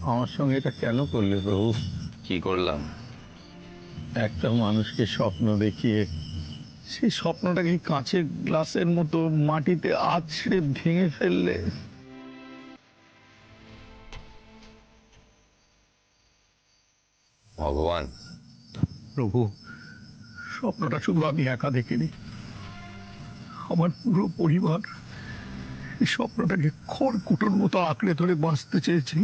আমার সঙ্গে এটা কেন করলে প্রভু? কি করলাম? একটা মানুষকে স্বপ্ন দেখিয়ে সেই স্বপ্নটাকে কাঁচের গ্লাসের মতো মাটিতে আছড়ে ভেঙে ফেললে। ভগবান, প্রভু, স্বপ্নটা শুধু আমি একা দেখিনি, আমার পুরো পরিবার এই স্বপ্নটাকে খড়কুটোর মতো আঁকড়ে ধরে বাঁচতে চেয়েছিল।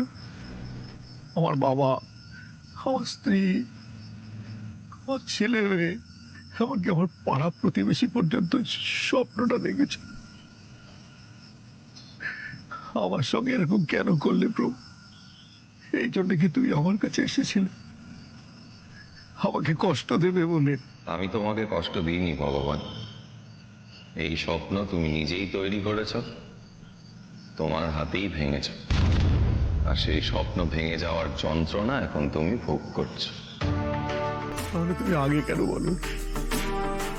আমার বাবা, আমার স্ত্রী, আমার ছেলে মেয়ে, এমনকি আমার পাড়া প্রতিবেশী পর্যন্ত স্বপ্নটা দেখেছে। আমার সঙ্গে এরকম কেন করলে প্রভু? এই জন্য কি তুমি আমার কাছে এসেছিলে আমাকে কষ্ট দেবে বলে? আমি তোমাকে কষ্ট দিইনি ভগবান। এই স্বপ্ন তুমি নিজেই তৈরি করেছ, তোমার হাতেই ভেঙেছ, আর সেই স্বপ্ন ভেঙে যাওয়ার যন্ত্রণা এখন তুমি ভোগ করছো। তাহলে তুমি আগে কেন বলো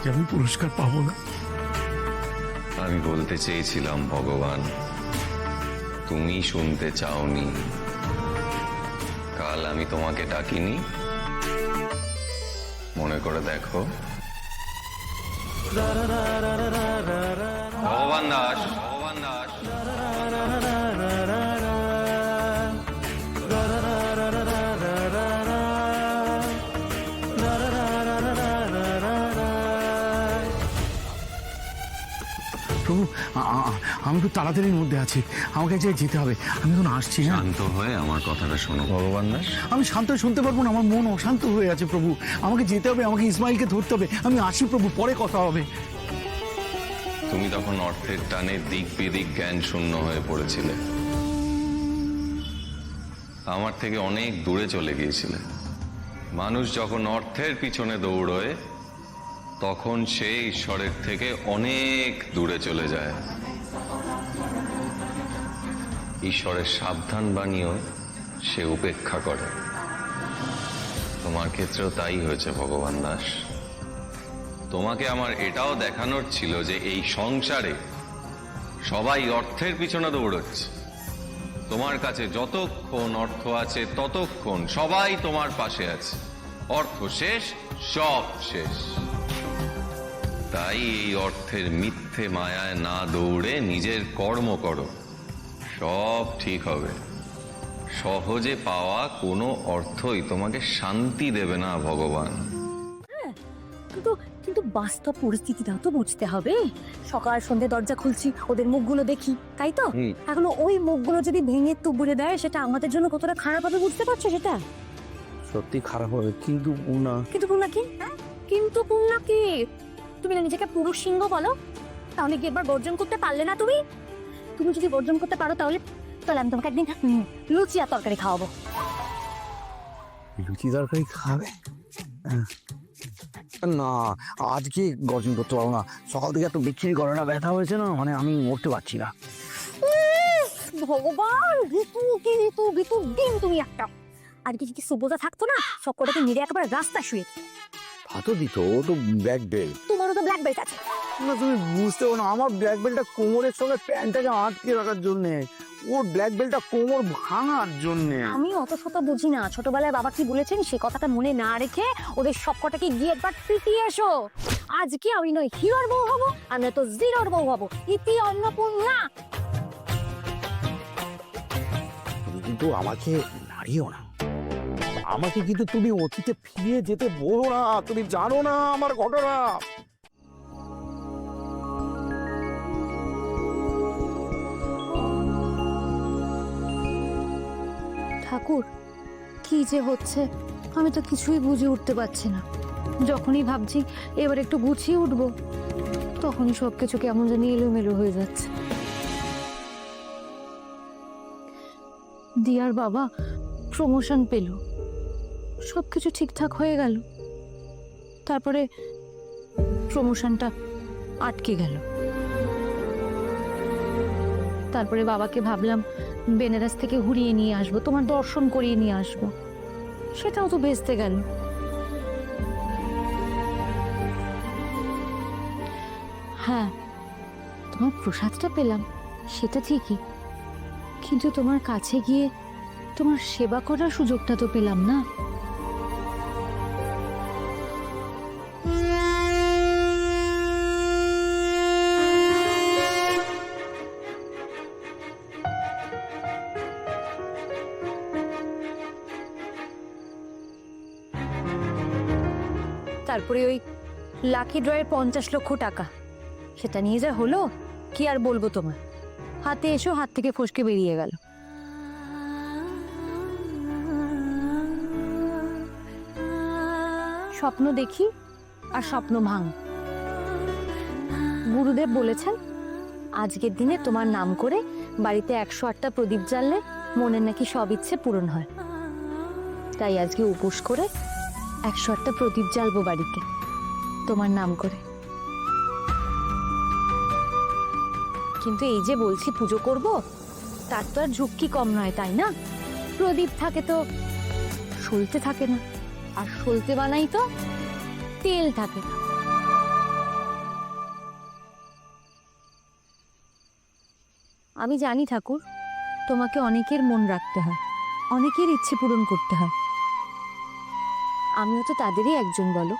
যে আমি পুরস্কার পাবো না? আমি বলতে চেয়েছিলাম ভগবান, তুমি শুনতে চাওনি। কাল আমি তোমাকে ডাকিনি? মনে করে দেখো। ভগবান দাস, ভগবান দাস। প্রভু, আমি তো তাড়াতাড়ির মধ্যে আছি, আমাকে যে যেতে হবে। আমি এখন আসছি। হ্যাঁ, শান্ত হয়ে আমার কথাটা শোনো ভগবান দাস। আমি শান্ত হয়ে শুনতে পারবো না, আমার মন অশান্ত হয়ে আছে প্রভু। আমাকে যেতে হবে, আমাকে ইসমাইলকে ধরতে হবে। আমি আসি প্রভু, পরে কথা হবে। তুমি তখন অর্থের টানে দিক বিদিক জ্ঞান শূন্য হয়ে পড়েছিলে, আমার থেকে অনেক দূরে চলে গিয়েছিলে। মানুষ যখন অর্থের পিছনে দৌড়য় তখন সে ঈশ্বরের থেকে অনেক দূরে চলে যায়। ঈশ্বরের সাবধান বাণীও সে উপেক্ষা করে। তোমার ক্ষেত্রেও তাই হয়েছে ভগবান দাস। তোমাকে আমার এটাও দেখানোর ছিল যে এই সংসারে সবাই অর্থের পিছনে দৌড়চ্ছে। তোমার কাছে যতক্ষণ অর্থ আছে ততক্ষণ সবাই তোমার পাশে আছে। অর্থ শেষ, সব শেষ। তাই এই অর্থের মিথ্যে মায়ায় না দৌড়ে নিজের কর্ম করো, সব ঠিক হবে। সহজে পাওয়া কোনো অর্থই তোমাকে শান্তি দেবে না ভগবান। কিন্তু কিন্তু বাস্তব পরিস্থিতিটাও তো বুঝতে হবে। সকাল সন্ধ্যে দরজা খুলছি, ওদের মুখগুলো দেখি, তাই তো? এখন ওই মুখগুলো যদি ভেঙে তুবড়ে দেয়, সেটা আমাদের জন্য কতটা খারাপ হবে বুঝতে পারছো সেটা? সত্যি খারাপ হবে, কিন্তু না। কিন্তু পুনা কি? কিন্তু পুনা কি? তুমি না নিজেকে পুরুষ সিংহ বলো, তাহলে কি একবার বর্জন করতে পারলে না তুমি? তুমি যদি বর্জন করতে পারো তাহলে তাহলে আমি তোমাকে একদিন লুচি আর তরকারি খাওয়াবো। লুচি তরকারি খাবে? না, আজকে গর্জন করতে পারবো না। সকাল থেকে এত বিচ্ছিরি গলাটা ব্যথা হয়েছে না, মানে আমি উঠতে পারছি না। ভগবান, ভিতু কি ভিতু ভিতু দিন তুমি একটা। আর কি যদি সুবোধা থাকতো না, সব কটাকে মেরে একেবারে রাস্তা শুয়ে। হাতও দিত, ও তো ব্ল্যাক বেল্ট। তোমারও তো ব্ল্যাক বেল্ট আছে। না, তুমি বুঝতে পারো না, আমার ব্ল্যাক বেল্টটা কোমরের সঙ্গে প্যান্টটাকে আটকে রাখার জন্য, ওর ব্ল্যাক বেল্টটা কোমর ভাঙার জন্য। আমি অত শত বুঝি না। ছোটবেলায় বাবা কি বলেছেন সে কথাটা মনে না রেখে ওদের সব কটাকে গিয়ে একবার পিটিয়ে এসো। আজকে আমি নয় হিরোর বউ হবো, আর নয় তো জিরোর বউ হবো। ইতি অন্নপূর্ণা। তুমি কিন্তু আমাকে নাড়িও না, আমাকে কিন্তু তুমি অতীতে ফিরে যেতে বলো না। তুমি জানো না আমার ঘটনা। ঠাকুর, কি যে হচ্ছে আমি তো কিছুই বুঝে উঠতে পারছি না। যখনই ভাবছি এবার একটু গুছিয়ে উঠবো, তখনই সবকিছু কেমন জানি এলোমেলো হয়ে যাচ্ছে। দিয়ার বাবা প্রমোশন পেল, সবকিছু ঠিকঠাক হয়ে গেল, তারপরে প্রমোশনটা আটকে গেল। তারপরে বাবাকে ভাবলাম বেনারস থেকে ঘুরিয়ে নিয়ে আসবো, তোমার দর্শন করিয়ে নিয়ে আসবো, সেটাও তো ভেস্তে গেল। হ্যাঁ, তোমার প্রসাদটা পেলাম সেটা ঠিকই, কিন্তু তোমার কাছে গিয়ে তোমার সেবা করার সুযোগটা তো পেলাম না। তারপরে ওই লাকি ড্রয়ের 50 লক্ষ টাকা, সেটা নিয়ে যা হলো কি আর বলবো তোমার। হাতে এসো হাত থেকে ফসকে বেরিয়ে গেল। স্বপ্ন দেখি আর স্বপ্ন ভাঙ। গুরুদেব বলেছেন আজকের দিনে তোমার নাম করে বাড়িতে 108টা প্রদীপ জ্বাললে মনের নাকি সব ইচ্ছে পূরণ হয়। তাই আজকে উপোস করে 108টা প্রদীপ জ্বালবো বাড়িতে তোমার নাম করে। কিন্তু এই যে বলছি পুজো করব, তার তো আর ঝুঁকি কম নয়, তাই না? প্রদীপ থাকে তো সলতে থাকে না, আর সলতে বানাই তো তেল থাকে না। আমি জানি ঠাকুর, তোমাকে অনেকের মন রাখতে হয়, অনেকের ইচ্ছে পূরণ করতে হয়। আমিও তো তাদেরই একজন, বলো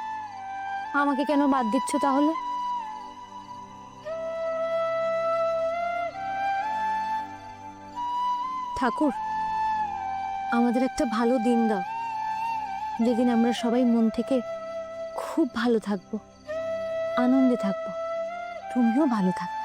আমাকে কেন বাদ দিচ্ছ তাহলে? ঠাকুর, আমাদের একটা ভালো দিন দাও, যেদিন আমরা সবাই মন থেকে খুব ভালো থাকবো, আনন্দে থাকবো, তুমিও ভালো থাকবে।